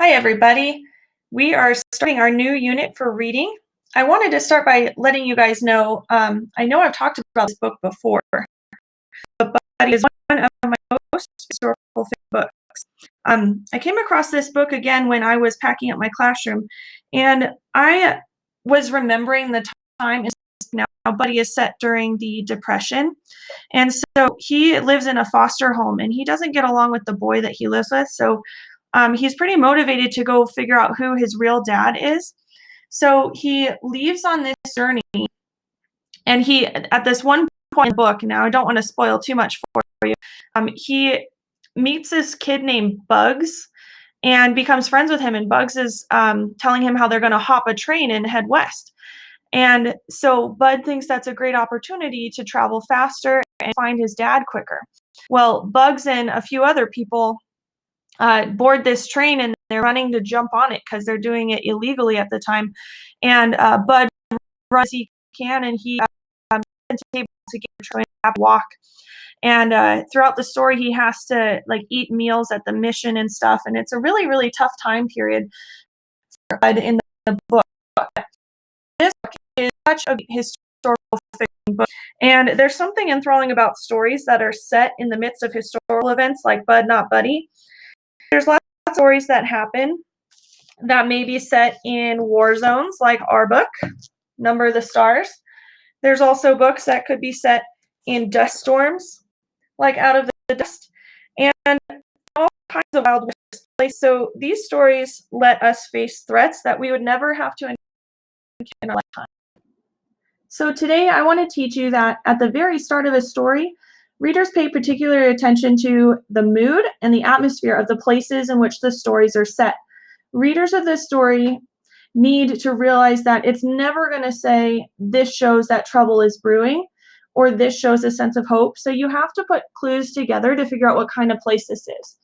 Hi, everybody. We are starting our new unit for reading. I wanted to start by letting you guys know, I know I've talked about this book before, but it is one of my most historical books. I came across this book again when I was packing up my classroom, and I was remembering the time now Buddy is set during the Depression. And so he lives in a foster home and he doesn't get along with the boy that he lives with. So he's pretty motivated to go figure out who his real dad is. So he leaves on this journey, and he, at this one point in the book, now I don't want to spoil too much for you, he meets this kid named Bugs and becomes friends with him. And Bugs is telling him how they're going to hop a train and head west. And so Bud thinks that's a great opportunity to travel faster and find his dad quicker. Well, Bugs and a few other people board this train, and they're running to jump on it because they're doing it illegally at the time. And Bud runs as he can, and he is able to get the train to walk. And throughout the story, he has to like eat meals at the mission and stuff. And it's a really, really tough time period for Bud in the book. This book is such a historical fiction book, and there's something enthralling about stories that are set in the midst of historical events like Bud Not Buddy. There's lots of stories that happen that may be set in war zones like our book, Number of the Stars. There's also books that could be set in dust storms like Out of the Dust, and all kinds of wild west places. So these stories let us face threats that we would never have to encounter in our lifetime. So today I want to teach you that at the very start of a story, readers pay particular attention to the mood and the atmosphere of the places in which the stories are set. Readers of this story need to realize that it's never going to say, this shows that trouble is brewing, or this shows a sense of hope. So you have to put clues together to figure out what kind of place this is.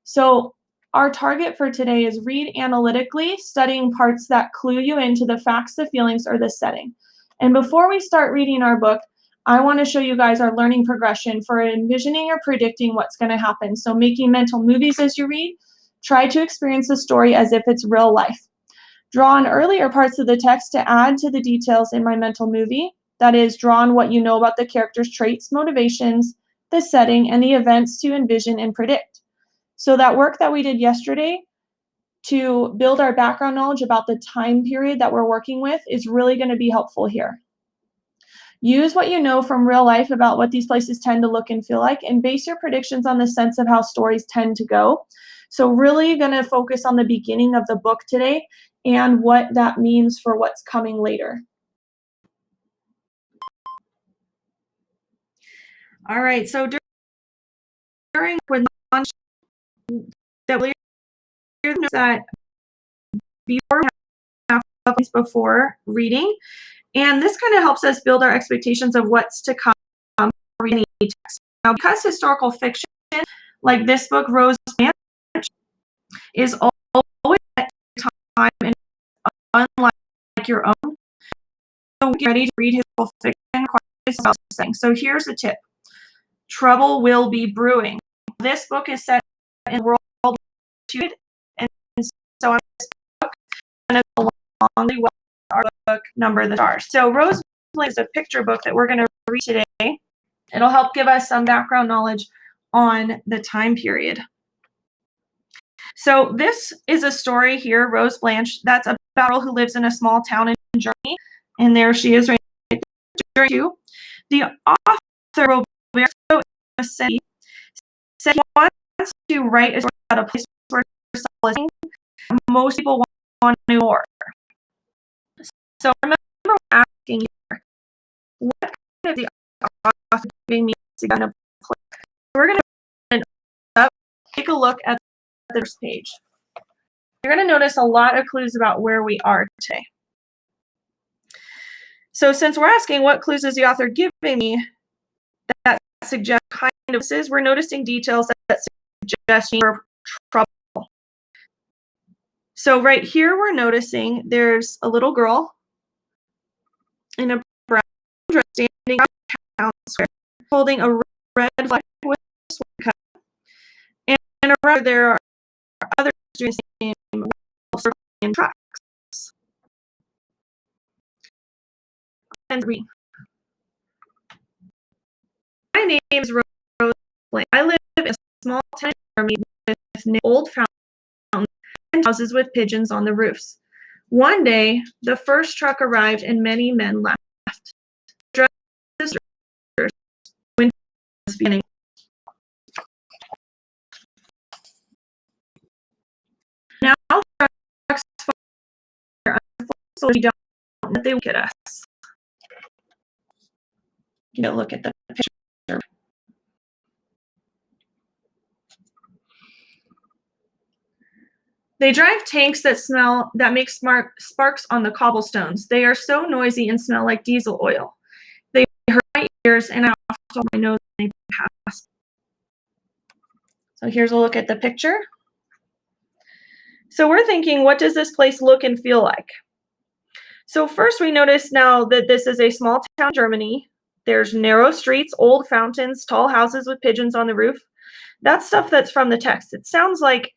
So our target for today is read analytically, studying parts that clue you into the facts, the feelings, or the setting. And before we start reading our book, I want to show you guys our learning progression for envisioning or predicting what's going to happen. So making mental movies as you read, try to experience the story as if it's real life. Draw on earlier parts of the text to add to the details in my mental movie. That is, draw on what you know about the character's traits, motivations, the setting, and the events to envision and predict. So that work that we did yesterday to build our background knowledge about the time period that we're working with is really going to be helpful here. Use what you know from real life about what these places tend to look and feel like, and base your predictions on the sense of how stories tend to go. So really going to focus on the beginning of the book today and what that means for what's coming later. All right, so during when launch that before reading, and this kind of helps us build our expectations of what's to come for reading each text. Now, because historical fiction, like this book, Rose Blanche, is always at time and unlike your own, so get ready to read historical fiction. So here's a tip. Trouble will be brewing. This book is set in World War II, and so on this book, and along the way, our book, Number of the Stars. So Rose Blanche is a picture book that we're going to read today. It'll help give us some background knowledge on the time period. So this is a story here, Rose Blanche, that's about a girl who lives in a small town in Germany, and there she is right there too. The author, Roberto Said he wants to write a story about a place where most people want to know more. So remember asking here, what kind of the author giving me again a click? We're going to take a look at the first page. You're going to notice a lot of clues about where we are today. So since we're asking what clues is the author giving me that suggest kind of this, we're noticing details that suggest trouble. So right here we're noticing there's a little girl in a brown dress standing on a town square holding a red flag with a sword cut. And around there are others doing the same in trucks. And my name is Rose Blanche. I live in a small town in Germany with old fountains and houses with pigeons on the roofs. One day, the first truck arrived and many men left. Winter was beginning. Now trucks fire so we don't know that they look at us. You know, look at the picture. They drive tanks that make sparks on the cobblestones. They are so noisy and smell like diesel oil. They hurt my ears and also my nose when they pass. So here's a look at the picture. So we're thinking, what does this place look and feel like? So first we notice now that this is a small town in Germany. There's narrow streets, old fountains, tall houses with pigeons on the roof. That's stuff that's from the text. It sounds like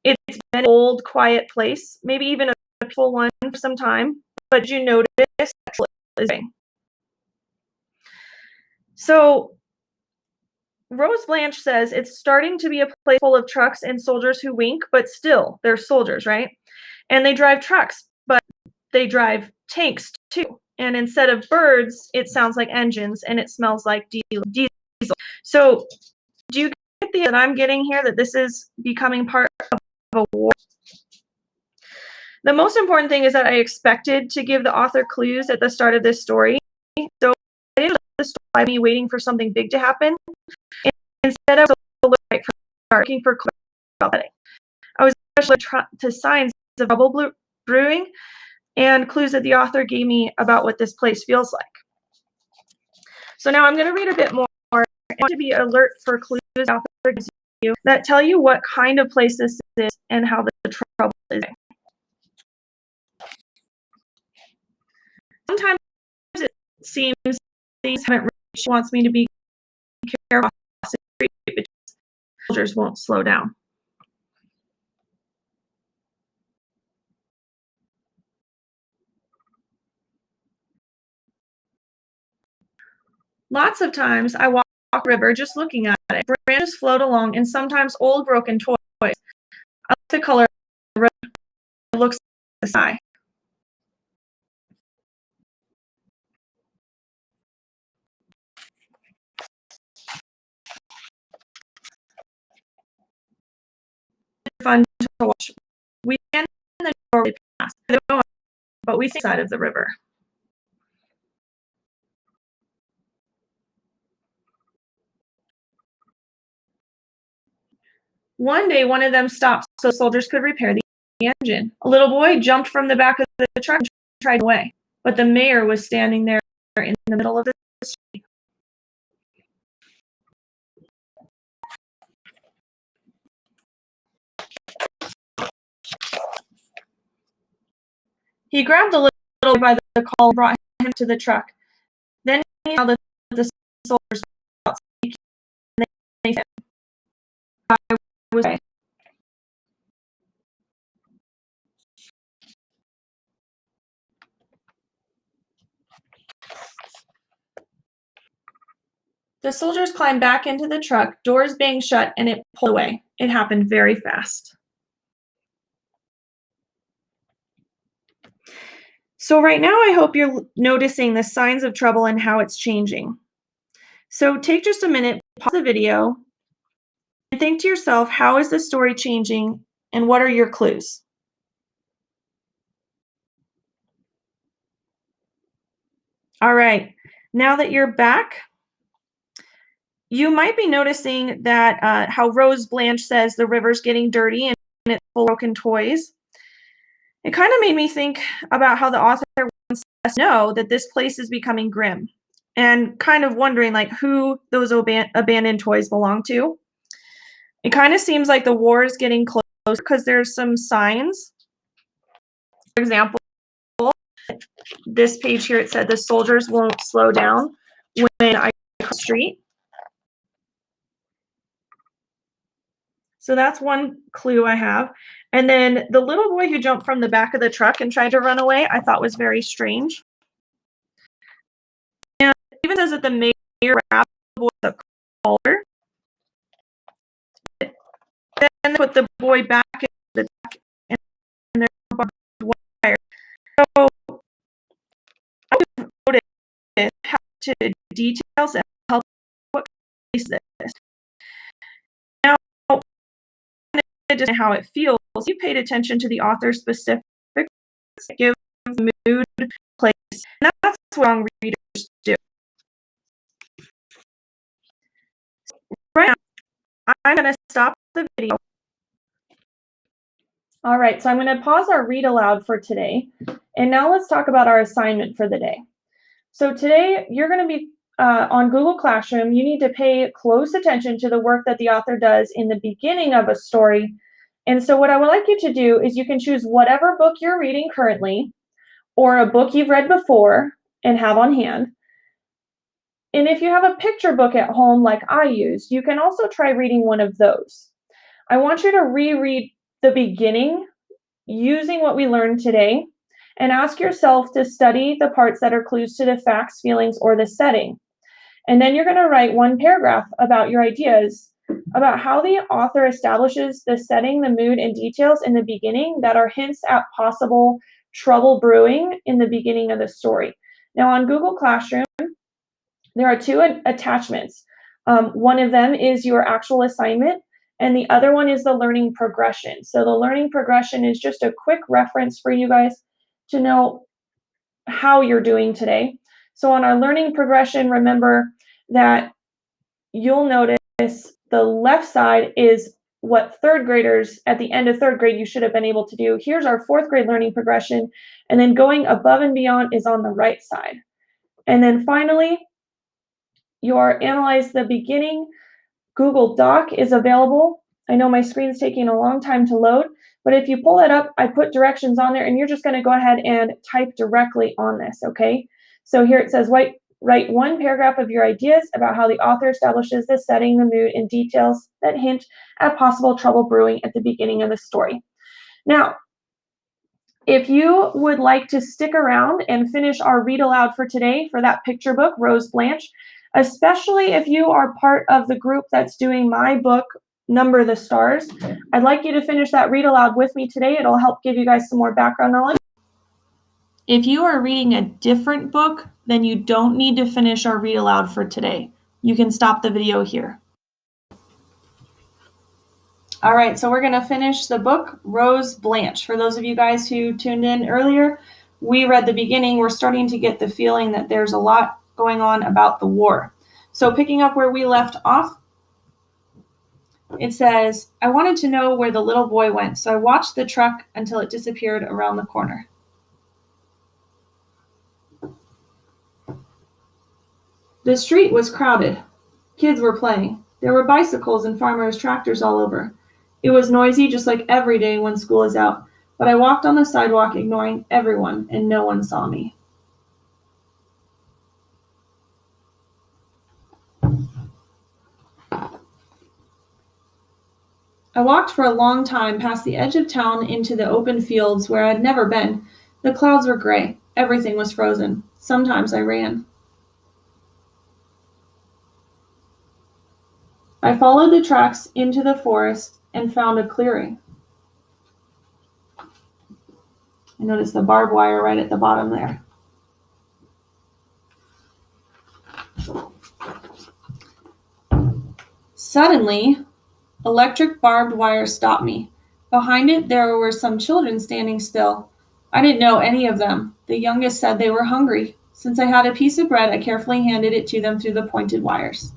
it's been an old, quiet place, maybe even a peaceful one for some time, but you notice so Rose Blanche says it's starting to be a place full of trucks and soldiers who wink, but still, they're soldiers, right? And they drive trucks, but they drive tanks too. And instead of birds, it sounds like engines and it smells like diesel. So do you get the that I'm getting here, that this is becoming part of a war? The most important thing is that I expected to give the author clues at the start of this story. So I didn't let the story by me waiting for something big to happen. Instead, I was looking for clues about it. I was especially to signs of trouble brewing and clues that the author gave me about what this place feels like. So now I'm going to read a bit more. I want to be alert for clues the author gives you that tell you what kind of place this is and how the trouble is. Sometimes it seems things haven't reached. She wants me to be careful, but soldiers won't slow down. Lots of times I walk the river just looking at it. Branches float along and sometimes old broken toys. I like the color of the road. It looks like the sky. Fun to watch. We stand in the doorway past, but we see the side of the river. One day, one of them stopped so soldiers could repair the engine. A little boy jumped from the back of the truck and tried away, but the mayor was standing there in the middle of the street. He grabbed the little boy by the collar and brought him to the truck. Then he saw that the soldiers were speaking, and they said, "I was right." The soldiers climbed back into the truck, doors banged shut, and it pulled away. It happened very fast. So right now, I hope you're noticing the signs of trouble and how it's changing. So take just a minute, pause the video, and think to yourself, how is the story changing, and what are your clues? All right, now that you're back, you might be noticing that how Rose Blanche says the river's getting dirty and it's full of broken toys. It kind of made me think about how the author wants us to know that this place is becoming grim, and kind of wondering like who those abandoned toys belong to. It kind of seems like the war is getting close because there's some signs. For example, this page here, it said the soldiers won't slow down when I cross the street. So that's one clue I have. And then the little boy who jumped from the back of the truck and tried to run away, I thought was very strange. And it even says that the mayor grabbed the boy with a collar. Then they put the boy back in the truck and there were wire. So I noticed how to details and help what place this. Now, just how it feels. You paid attention to the author's specifics, give mood, place, and that's what young readers do. Right now, I'm going to stop the video. All right, so I'm going to pause our read aloud for today, and now let's talk about our assignment for the day. So today, you're going to be on Google Classroom. You need to pay close attention to the work that the author does in the beginning of a story. And so what I would like you to do is you can choose whatever book you're reading currently or a book you've read before and have on hand. And if you have a picture book at home like I use, you can also try reading one of those. I want you to reread the beginning using what we learned today and ask yourself to study the parts that are clues to the facts, feelings, or the setting. And then you're going to write one paragraph about your ideas about how the author establishes the setting, the mood, and details in the beginning that are hints at possible trouble brewing in the beginning of the story. Now on Google Classroom, there are two attachments. One of them is your actual assignment, and the other one is the learning progression. So the learning progression is just a quick reference for you guys to know how you're doing today. So on our learning progression, remember that you'll notice the left side is what third graders at the end of third grade you should have been able to do. Here's our fourth grade learning progression, and then going above and beyond is on the right side. And then finally, your Analyze the Beginning Google Doc is available. I know my screen's taking a long time to load, but if you pull it up, I put directions on there, and you're just going to go ahead and type directly on this, okay? So here it says, write one paragraph of your ideas about how the author establishes the setting, the mood, and details that hint at possible trouble brewing at the beginning of the story. Now, if you would like to stick around and finish our read aloud for today for that picture book, Rose Blanche, especially if you are part of the group that's doing my book, Number the Stars, I'd like you to finish that read aloud with me today. It'll help give you guys some more background knowledge. If you are reading a different book, then you don't need to finish our read aloud for today. You can stop the video here. All right, so we're going to finish the book, Rose Blanche. For those of you guys who tuned in earlier, we read the beginning. We're starting to get the feeling that there's a lot going on about the war. So picking up where we left off, it says, I wanted to know where the little boy went, so I watched the truck until it disappeared around the corner. The street was crowded. Kids were playing. There were bicycles and farmers' tractors all over. It was noisy just like every day when school is out, but I walked on the sidewalk ignoring everyone, and no one saw me. I walked for a long time past the edge of town into the open fields where I'd never been. The clouds were gray. Everything was frozen. Sometimes I ran. I followed the tracks into the forest and found a clearing. I noticed the barbed wire right at the bottom there. Suddenly, electric barbed wire stopped me. Behind it, there were some children standing still. I didn't know any of them. The youngest said they were hungry. Since I had a piece of bread, I carefully handed it to them through the pointed wires.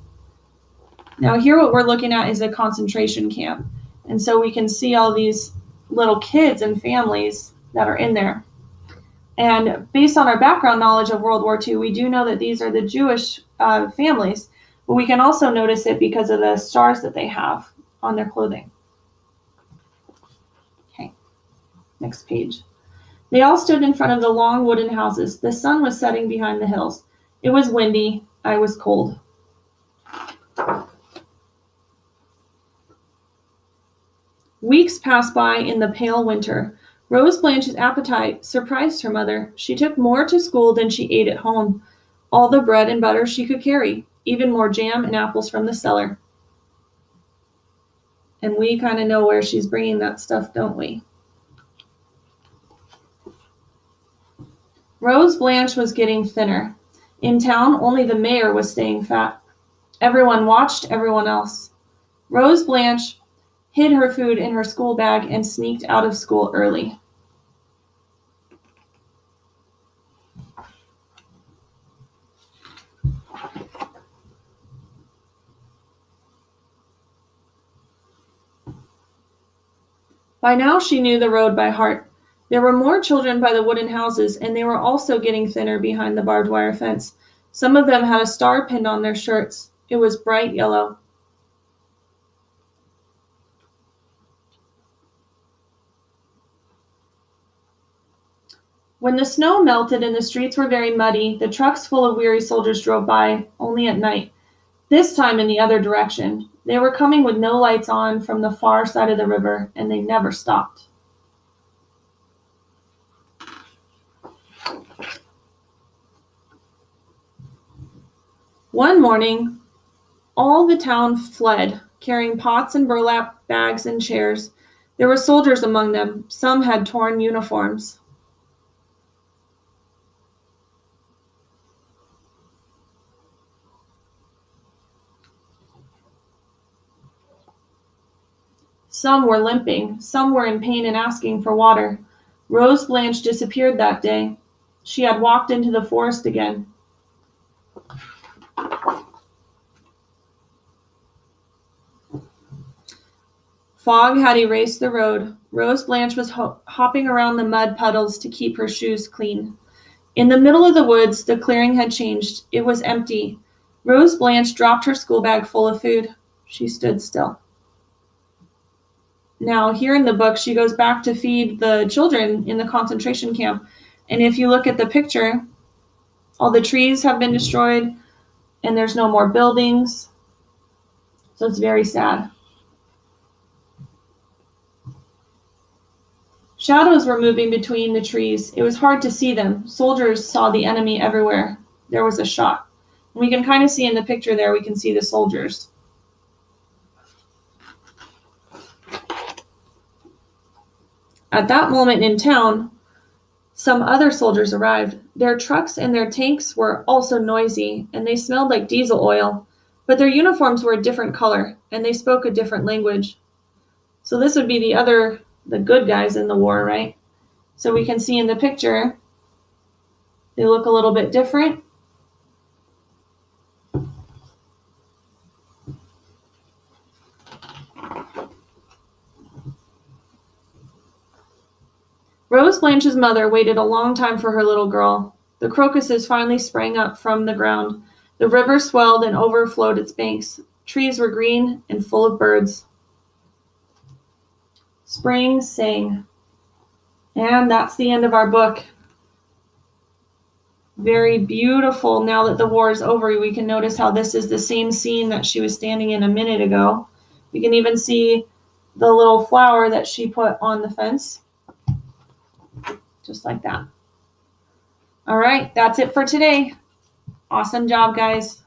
Now here what we're looking at is a concentration camp. And so we can see all these little kids and families that are in there. And based on our background knowledge of World War II, we do know that these are the Jewish families, but we can also notice it because of the stars that they have on their clothing. Okay, next page. They all stood in front of the long wooden houses. The sun was setting behind the hills. It was windy. I was cold. Weeks passed by in the pale winter. Rose Blanche's appetite surprised her mother. She took more to school than she ate at home, all the bread and butter she could carry, even more jam and apples from the cellar. And we kind of know where she's bringing that stuff, don't we? Rose Blanche was getting thinner. In town, only the mayor was staying fat. Everyone watched everyone else. Rose Blanche hid her food in her school bag and sneaked out of school early. By now she knew the road by heart. There were more children by the wooden houses, and they were also getting thinner behind the barbed wire fence. Some of them had a star pinned on their shirts. It was bright yellow. When the snow melted and the streets were very muddy, the trucks full of weary soldiers drove by, only at night. This time in the other direction. They were coming with no lights on from the far side of the river, and they never stopped. One morning, all the town fled, carrying pots and burlap bags and chairs. There were soldiers among them. Some had torn uniforms. Some were limping. Some were in pain and asking for water. Rose Blanche disappeared that day. She had walked into the forest again. Fog had erased the road. Rose Blanche was hopping around the mud puddles to keep her shoes clean. In the middle of the woods, the clearing had changed. It was empty. Rose Blanche dropped her school bag full of food. She stood still. Now, here in the book, she goes back to feed the children in the concentration camp. And if you look at the picture, all the trees have been destroyed, and there's no more buildings. So it's very sad. Shadows were moving between the trees. It was hard to see them. Soldiers saw the enemy everywhere. There was a shot. We can kind of see in the picture there, we can see the soldiers. At that moment in town, some other soldiers arrived. Their trucks and their tanks were also noisy, and they smelled like diesel oil, but their uniforms were a different color, and they spoke a different language. So this would be the good guys in the war, right? So we can see in the picture, they look a little bit different. Rose Blanche's mother waited a long time for her little girl. The crocuses finally sprang up from the ground. The river swelled and overflowed its banks. Trees were green and full of birds. Spring sang. And that's the end of our book. Very beautiful. Now that the war is over, we can notice how this is the same scene that she was standing in a minute ago. We can even see the little flower that she put on the fence. Just like that. All right, that's it for today. Awesome job, guys.